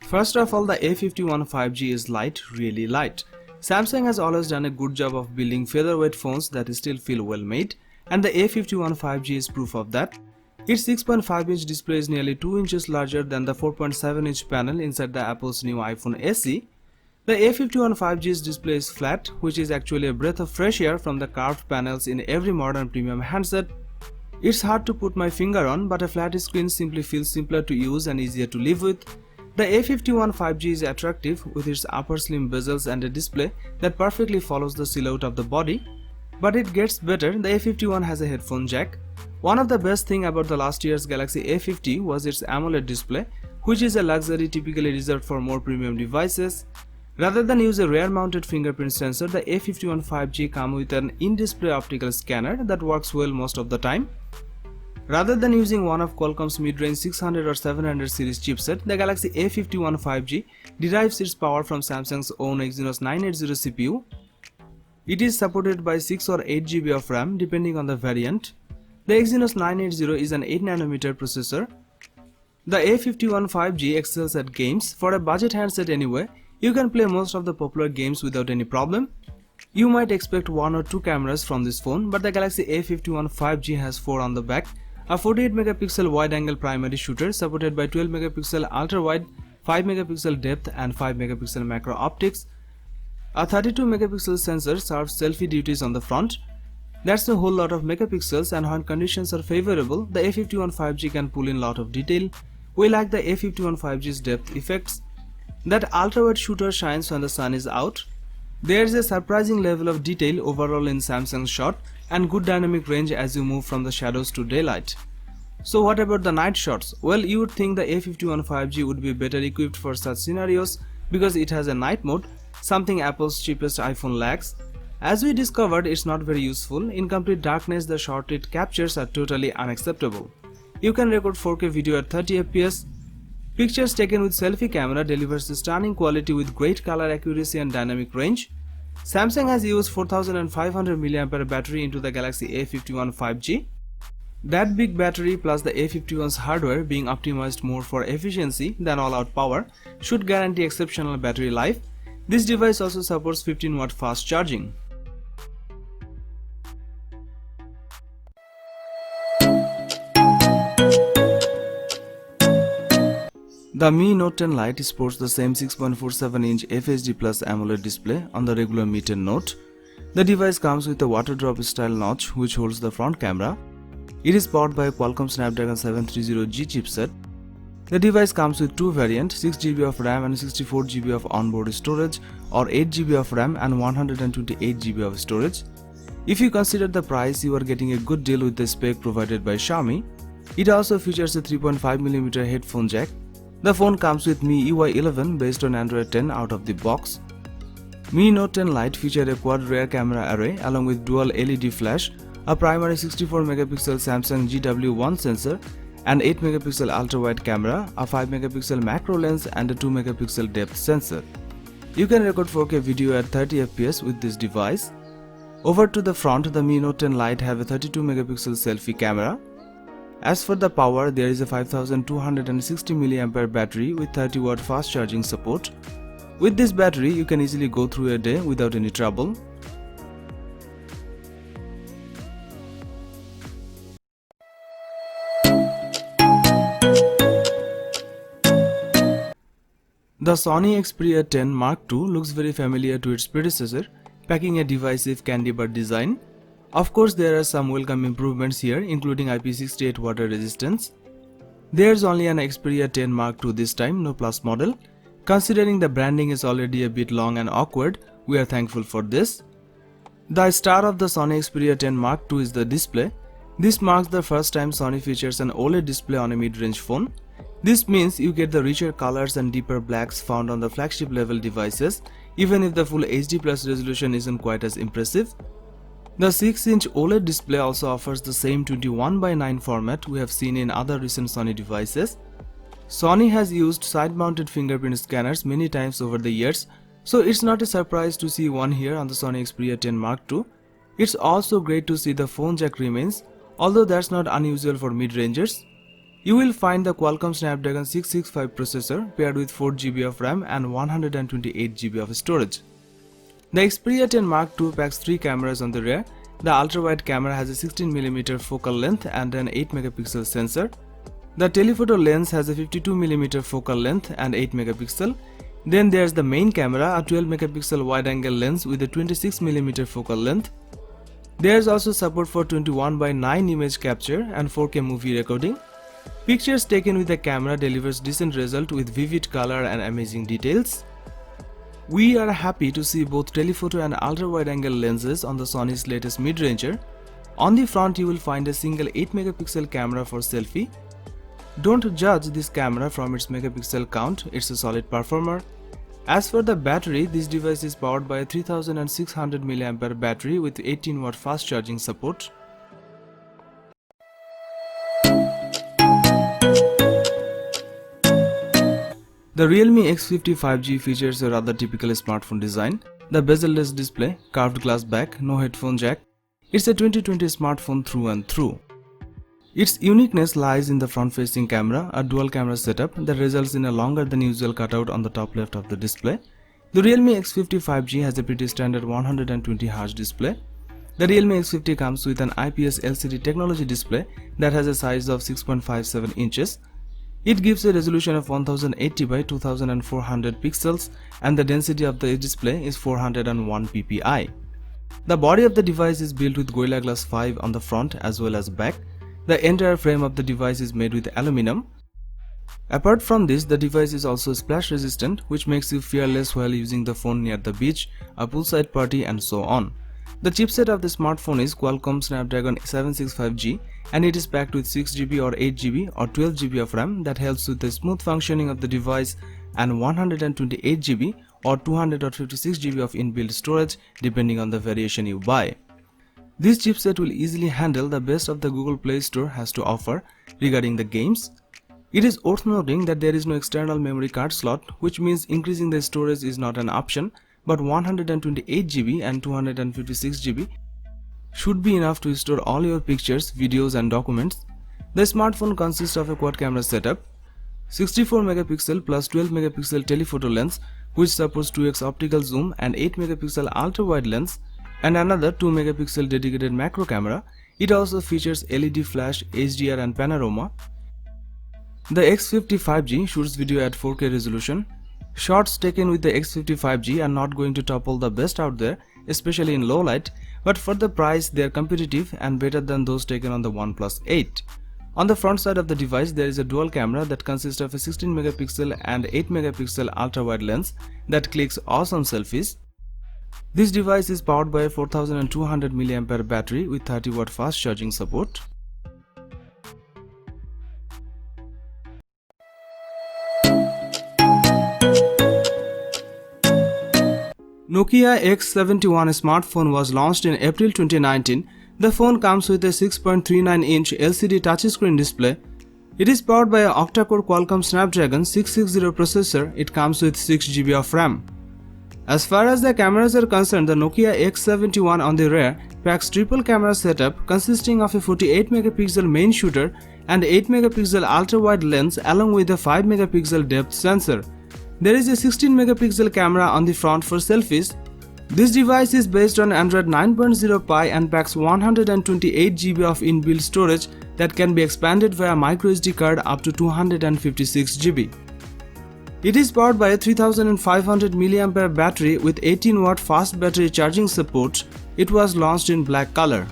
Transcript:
First of all, the A51 is light, really light. Samsung has always done a good job of building featherweight phones that still feel well made, and the A51 is proof of that. Its 6.5-inch display is nearly 2 inches larger than the 4.7-inch panel inside the Apple's new iPhone SE. The A51 display is flat, which is actually a breath of fresh air from the curved panels in every modern premium handset. It's hard to put my finger on, but a flat screen simply feels simpler to use and easier to live with. The A51 is attractive with its upper slim bezels and a display that perfectly follows the silhouette of the body. But it gets better, the A51 has a headphone jack. One of the best things about the last year's Galaxy A50 was its AMOLED display, which is a luxury typically reserved for more premium devices. Rather than use a rear-mounted fingerprint sensor, the A51 comes with an in-display optical scanner that works well most of the time. Rather than using one of Qualcomm's mid-range 600 or 700 series chipset, the Galaxy A51 derives its power from Samsung's own Exynos 980 CPU. It is supported by 6 or 8 GB of RAM depending on the variant. The Exynos 980 is an 8nm processor. The A51 excels at games. For a budget handset anyway, you can play most of the popular games without any problem. You might expect 1 or 2 cameras from this phone, but the Galaxy A51 has 4 on the back, a 48MP wide-angle primary shooter supported by 12MP ultra-wide, 5MP depth and 5MP macro optics. A 32MP sensor serves selfie duties on the front. That's a whole lot of megapixels, and when conditions are favorable, the A51 can pull in a lot of detail. We like the A51's depth effects. That ultra-wide shooter shines when the sun is out. There is a surprising level of detail overall in Samsung's shot and good dynamic range as you move from the shadows to daylight. So what about the night shots? Well, you would think the A51 would be better equipped for such scenarios because it has a night mode, something Apple's cheapest iPhone lacks. As we discovered, it's not very useful. In complete darkness, the shot it captures are totally unacceptable. You can record 4K video at 30 FPS. Pictures taken with selfie camera delivers stunning quality with great color accuracy and dynamic range. Samsung has used 4500 mAh battery into the Galaxy A51 That big battery plus the A51's hardware being optimized more for efficiency than all-out power should guarantee exceptional battery life. This device also supports 15W fast charging. The Mi Note 10 Lite sports the same 6.47-inch FHD Plus AMOLED display on the regular Mi 10 Note. The device comes with a water drop style notch which holds the front camera. It is powered by a Qualcomm Snapdragon 730G chipset. The device comes with two variants, 6GB of RAM and 64GB of onboard storage, or 8GB of RAM and 128GB of storage. If you consider the price, you are getting a good deal with the spec provided by Xiaomi. It also features a 3.5mm headphone jack. The phone comes with Mi UI 11 based on Android 10 out of the box. Mi Note 10 Lite featured a quad rear camera array along with dual LED flash, a primary 64MP Samsung GW1 sensor, an 8MP ultra-wide camera, a 5MP macro lens and a 2MP depth sensor. You can record 4K video at 30 FPS with this device. Over to the front, the Mi Note 10 Lite have a 32MP selfie camera. As for the power, there is a 5260 mAh battery with 30W fast charging support. With this battery, you can easily go through a day without any trouble. The Sony Xperia 10 Mark II looks very familiar to its predecessor, packing a divisive candy bar design. Of course, there are some welcome improvements here, including IP68 water resistance. There's only an Xperia 10 Mark II this time, no Plus model. Considering the branding is already a bit long and awkward, we are thankful for this. The star of the Sony Xperia 10 Mark II is the display. This marks the first time Sony features an OLED display on a mid-range phone. This means you get the richer colors and deeper blacks found on the flagship level devices, even if the full HD Plus resolution isn't quite as impressive. The 6-inch OLED display also offers the same 21:9 format we have seen in other recent Sony devices. Sony has used side-mounted fingerprint scanners many times over the years, so it's not a surprise to see one here on the Sony Xperia 10 Mark II. It's also great to see the phone jack remains, although that's not unusual for mid-rangers. You will find the Qualcomm Snapdragon 665 processor paired with 4GB of RAM and 128GB of storage. The Xperia 10 Mark II packs 3 cameras on the rear. The ultra-wide camera has a 16mm focal length and an 8MP sensor. The telephoto lens has a 52mm focal length and 8MP. Then there's the main camera, a 12MP wide-angle lens with a 26mm focal length. There's also support for 21:9 image capture and 4K movie recording. Pictures taken with the camera delivers decent result with vivid color and amazing details. We are happy to see both telephoto and ultra-wide-angle lenses on the Sony's latest mid-ranger. On the front you will find a single 8MP camera for selfie. Don't judge this camera from its megapixel count, it's a solid performer. As for the battery, this device is powered by a 3600 mAh battery with 18W fast charging support. The Realme X55G features a rather typical smartphone design. The bezel-less display, curved glass back, no headphone jack. It's a 2020 smartphone through and through. Its uniqueness lies in the front-facing camera, a dual-camera setup that results in a longer than usual cutout on the top left of the display. The Realme X55G has a pretty standard 120Hz display. The Realme X50 comes with an IPS LCD technology display that has a size of 6.57 inches. It gives a resolution of 1080 by 2400 pixels and the density of the display is 401 ppi. The body of the device is built with Gorilla Glass 5 on the front as well as back. The entire frame of the device is made with aluminum. Apart from this, the device is also splash resistant, which makes you fearless while using the phone near the beach, a poolside party and so on. The chipset of the smartphone is Qualcomm Snapdragon 765G and it is packed with 6GB or 8GB or 12GB of RAM that helps with the smooth functioning of the device and 128GB or 256GB of inbuilt storage depending on the variation you buy. This chipset will easily handle the best of the Google Play Store has to offer regarding the games. It is worth noting that there is no external memory card slot, which means increasing the storage is not an option, but 128GB and 256GB should be enough to store all your pictures, videos and documents. The smartphone consists of a quad camera setup, 64MP plus 12MP telephoto lens which supports 2x optical zoom and 8MP ultra-wide lens, and another 2MP dedicated macro camera. It also features LED flash, HDR and panorama. The X55G shoots video at 4K resolution. Shots taken with the X55G are not going to topple the best out there, especially in low light, but for the price they are competitive and better than those taken on the OnePlus 8. On the front side of the device there is a dual camera that consists of a 16MP and 8MP ultra-wide lens that clicks awesome selfies. This device is powered by a 4200 mAh battery with 30W fast charging support. Nokia X71 smartphone was launched in April 2019. The phone comes with a 6.39-inch LCD touchscreen display. It is powered by an octa-core Qualcomm Snapdragon 660 processor. It comes with 6GB of RAM. As far as the cameras are concerned, the Nokia X71 on the rear packs triple camera setup consisting of a 48MP main shooter and 8MP ultra-wide lens along with a 5MP depth sensor. There is a 16MP camera on the front for selfies. This device is based on Android 9.0 Pie and packs 128GB of inbuilt storage that can be expanded via microSD card up to 256GB. It is powered by a 3500 mAh battery with 18W fast battery charging support. It was launched in black color.